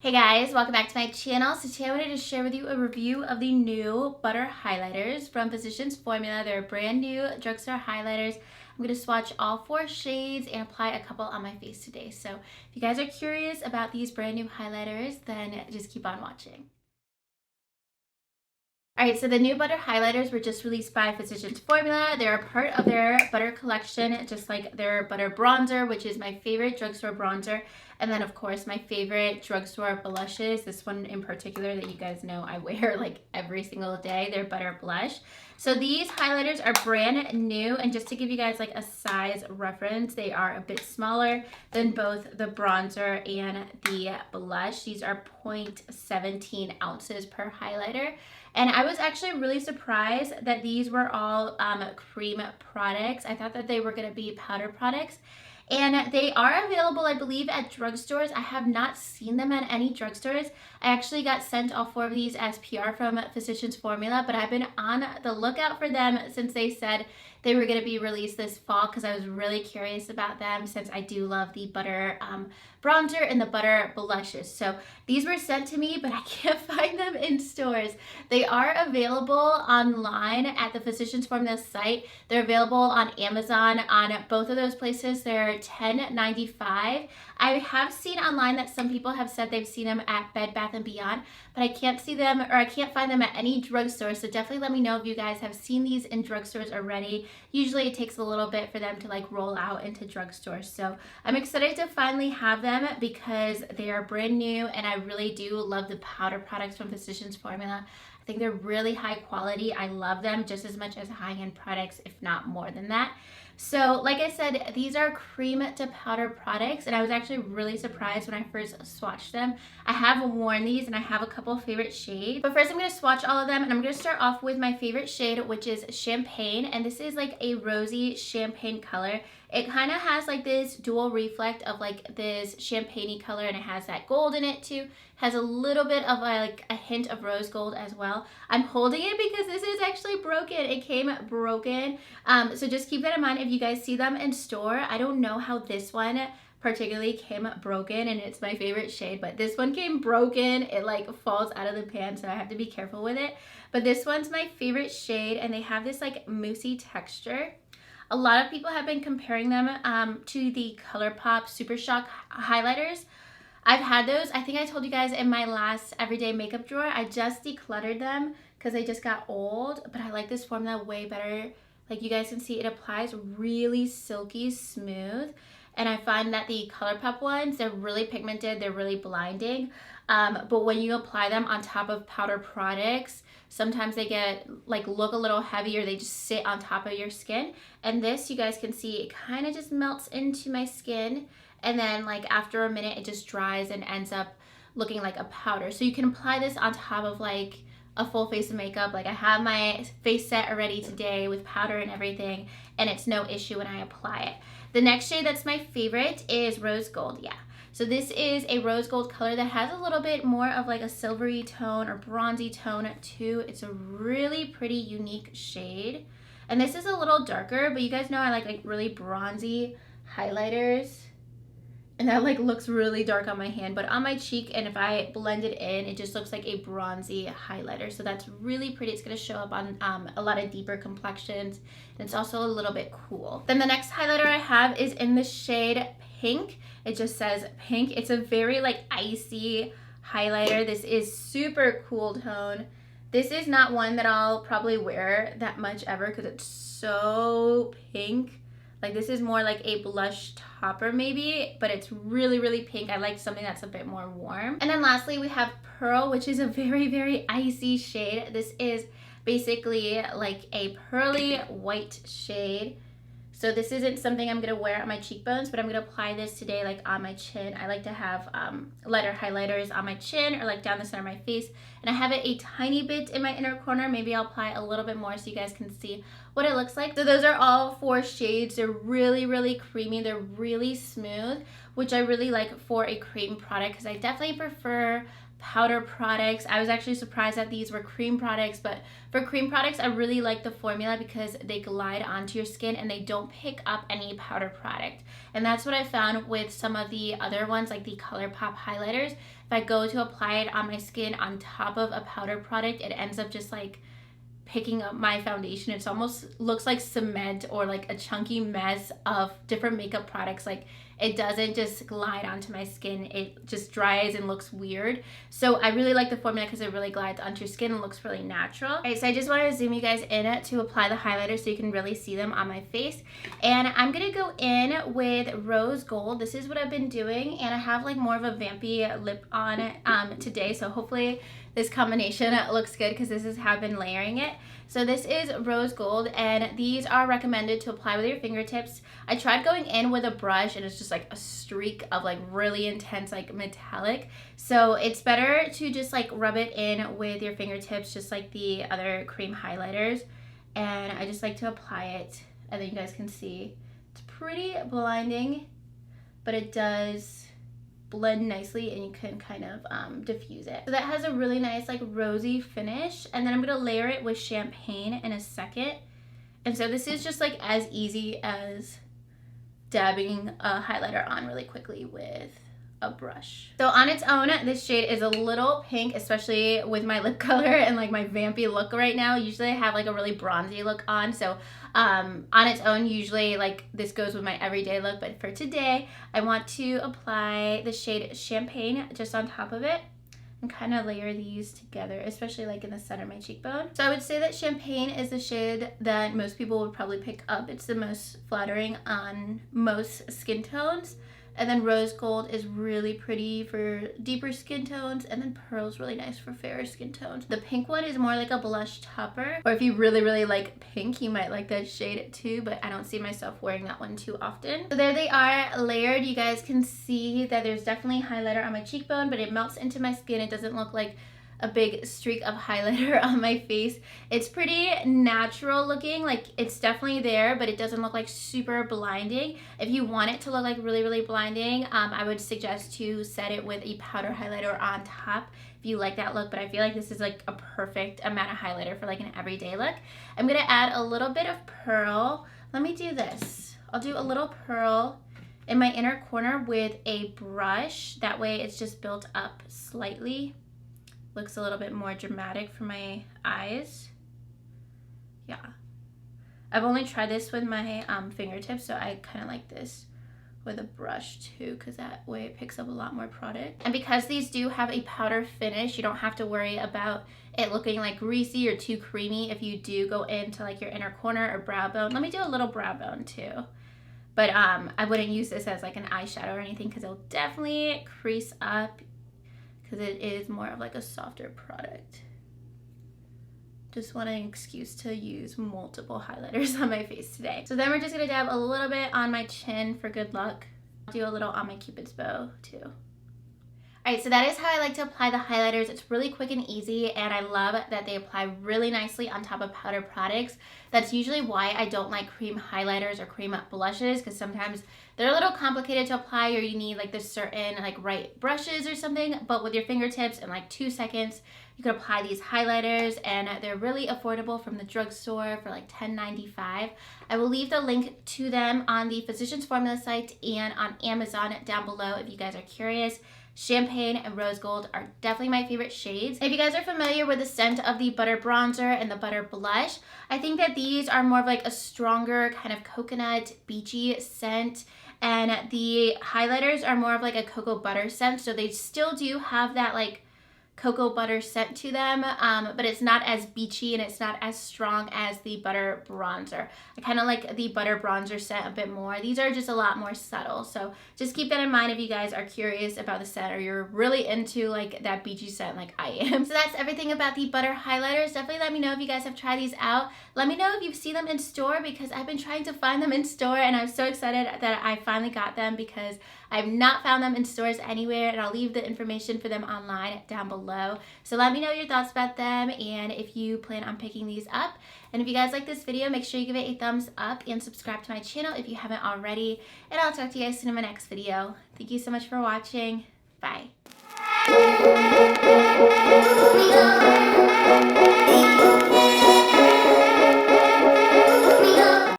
Hey guys, welcome back to my channel. So today I wanted to share with you a review of the new Butter Highlighters from Physicians Formula. They're brand new drugstore highlighters. I'm going to swatch all 4 shades and apply a couple on my face today. So if you guys are curious about these brand new highlighters, then just keep on watching. Alright, so the new Butter Highlighters were just released by Physicians Formula. They're a part of their Butter collection, just like their Butter Bronzer, which is my favorite drugstore bronzer. And then, of course, my favorite drugstore blushes. This one in particular that you guys know I wear like every single day. Their Butter Blush. So these highlighters are brand new. And just to give you guys like a size reference, they are a bit smaller than both the bronzer and the blush. These are 0.17 ounces per highlighter. And I was actually really surprised that these were all cream products. I thought that they were going to be powder products. And they are available, I believe, at drugstores. I have not seen them at any drugstores. I actually got sent all 4 of these as PR from Physicians Formula, but I've been on the lookout for them since they said they were going to be released this fall because I was really curious about them since I do love the Butter bronzer and the Butter blushes. So these were sent to me, but I can't find them in stores. They are available online at the Physicians Formula site. They're available on Amazon. On both of those places, they're $10.95. I have seen online that some people have said they've seen them at Bed Bath & Beyond, but I can't see them, or I can't find them at any drugstore. So definitely let me know if you guys have seen these in drugstores already. Usually it takes a little bit for them to like roll out into drugstores. So I'm excited to finally have them because they are brand new and I really do love the powder products from Physicians Formula. I think they're really high quality. I love them just as much as high-end products, if not more than that. So like I said, these are cream to powder products and I was actually really surprised when I first swatched them. I have worn these and I have a couple favorite shades. But first I'm going to swatch all of them and I'm going to start off with my favorite shade, which is Champagne. And this is like a rosy champagne color. It kind of has like this dual reflect of like this champagne-y color and it has that gold in it too. Has a little bit of like a hint of rose gold as well. I'm holding it because this is actually broken. It came broken. So just keep that in mind if you guys see them in store. I don't know how this one particularly came broken and it's my favorite shade, but this one came broken. It like falls out of the pan, so I have to be careful with it. But this one's my favorite shade and they have this like moussey texture. A lot of people have been comparing them to the ColourPop Super Shock highlighters. I've had those. I think I told you guys in my last everyday makeup drawer. I just decluttered them because they just got old, but I like this formula way better. Like you guys can see, it applies really silky smooth. And I find that the ColourPop ones, they're really pigmented, they're really blinding. But when you apply them on top of powder products, sometimes they get like look a little heavy or they just sit on top of your skin. And this, you guys can see, it kind of just melts into my skin. And then like after a minute, it just dries and ends up looking like a powder. So you can apply this on top of like a full face of makeup. Like I have my face set already today with powder and everything, and it's no issue when I apply it. The next shade that's my favorite is Rose Gold. Yeah. So this is a rose gold color that has a little bit more of like a silvery tone or bronzy tone too. It's a really pretty unique shade. And this is a little darker, but you guys know I like really bronzy highlighters. And that like looks really dark on my hand, but on my cheek, and if I blend it in, it just looks like a bronzy highlighter. So that's really pretty. It's gonna show up on a lot of deeper complexions. And it's also a little bit cool. Then the next highlighter I have is in the shade Pink. It just says Pink. It's a very like icy highlighter. This is super cool tone. This is not one that I'll probably wear that much ever because it's so pink. Like this is more like a blush topper maybe, but it's really, really pink. I like something that's a bit more warm. And then lastly, we have Pearl, which is a very, very icy shade. This is basically like a pearly white shade. So this isn't something I'm going to wear on my cheekbones, but I'm going to apply this today like on my chin. I like to have lighter highlighters on my chin or like down the center of my face. And I have it a tiny bit in my inner corner. Maybe I'll apply a little bit more so you guys can see what it looks like. So those are all 4 shades. They're really, really creamy. They're really smooth, which I really like for a cream product because I definitely prefer powder products. I was actually surprised that these were cream products, but for cream products, I really like the formula because they glide onto your skin and they don't pick up any powder product. And that's what I found with some of the other ones, like the ColourPop highlighters. if I go to apply it on my skin on top of a powder product, it ends up just like picking up my foundation. It almost looks like cement or like a chunky mess of different makeup products. Like it doesn't just glide onto my skin, it just dries and looks weird. So I really like the formula because it really glides onto your skin and looks really natural. All right, so I just want to zoom you guys in to apply the highlighter so you can really see them on my face. And I'm gonna go in with rose gold. This is what I've been doing, and I have like more of a vampy lip on today, so hopefully this combination looks good because this is how I've been layering it. So this is rose gold, and these are recommended to apply with your fingertips. I tried going in with a brush and it's just like a streak of like really intense like metallic. So it's better to just like rub it in with your fingertips just like the other cream highlighters. And I just like to apply it, and then you guys can see it's pretty blinding, but it does blend nicely and you can kind of diffuse it. So that has a really nice like rosy finish, and then I'm gonna layer it with champagne in a second. And so this is just like as easy as dabbing a highlighter on really quickly with a brush. So on its own, this shade is a little pink, especially with my lip color and like my vampy look right now. Usually I have like a really bronzy look on, so on its own, usually like this goes with my everyday look, but for today I want to apply the shade Champagne just on top of it and kind of layer these together, especially like in the center of my cheekbone. So I would say that Champagne is the shade that most people would probably pick up. It's the most flattering on most skin tones. And then rose gold is really pretty for deeper skin tones, and then pearl's really nice for fairer skin tones. The pink one is more like a blush topper, or if you really, really like pink, you might like that shade too, but I don't see myself wearing that one too often. So there they are layered. You guys can see that there's definitely highlighter on my cheekbone, but it melts into my skin. It doesn't look like a big streak of highlighter on my face. It's pretty natural looking, like it's definitely there, but it doesn't look like super blinding. If you want it to look like really, really blinding, I would suggest to set it with a powder highlighter on top if you like that look, but I feel like this is like a perfect amount of highlighter for like an everyday look. I'm gonna add a little bit of pearl. Let me do this. I'll do a little pearl in my inner corner with a brush. That way it's just built up slightly. Looks a little bit more dramatic for my eyes. Yeah. I've only tried this with my fingertips, so I kind of like this with a brush too, because that way it picks up a lot more product. And because these do have a powder finish, you don't have to worry about it looking like greasy or too creamy if you do go into like your inner corner or brow bone. Let me do a little brow bone too. But I wouldn't use this as like an eyeshadow or anything because it'll definitely crease up, because it is more of like a softer product. Just want an excuse to use multiple highlighters on my face today. So then we're just gonna dab a little bit on my chin for good luck. I'll do a little on my cupid's bow too. All right, so that is how I like to apply the highlighters. It's really quick and easy, and I love that they apply really nicely on top of powder products. That's usually why I don't like cream highlighters or cream blushes, because sometimes they're a little complicated to apply, or you need like the certain like right brushes or something. But with your fingertips in like 2 seconds, you can apply these highlighters, and they're really affordable from the drugstore for like $10.95. I will leave the link to them on the Physicians Formula site and on Amazon down below if you guys are curious. Champagne and rose gold are definitely my favorite shades. If you guys are familiar with the scent of the butter bronzer and the butter blush, I think that these are more of like a stronger kind of coconut beachy scent, and the highlighters are more of like a cocoa butter scent, so they still do have that like cocoa butter scent to them, but it's not as beachy and it's not as strong as the butter bronzer. I kind of like the butter bronzer scent a bit more. These are just a lot more subtle, so just keep that in mind if you guys are curious about the scent or you're really into like that beachy scent like I am. So that's everything about the butter highlighters. Definitely let me know if you guys have tried these out. Let me know if you see them in store, because I've been trying to find them in store, and I'm so excited that I finally got them, because I've not found them in stores anywhere, and I'll leave the information for them online down below. So let me know your thoughts about them and if you plan on picking these up. And if you guys like this video, make sure you give it a thumbs up and subscribe to my channel if you haven't already. And I'll talk to you guys soon in my next video. Thank you so much for watching. Bye.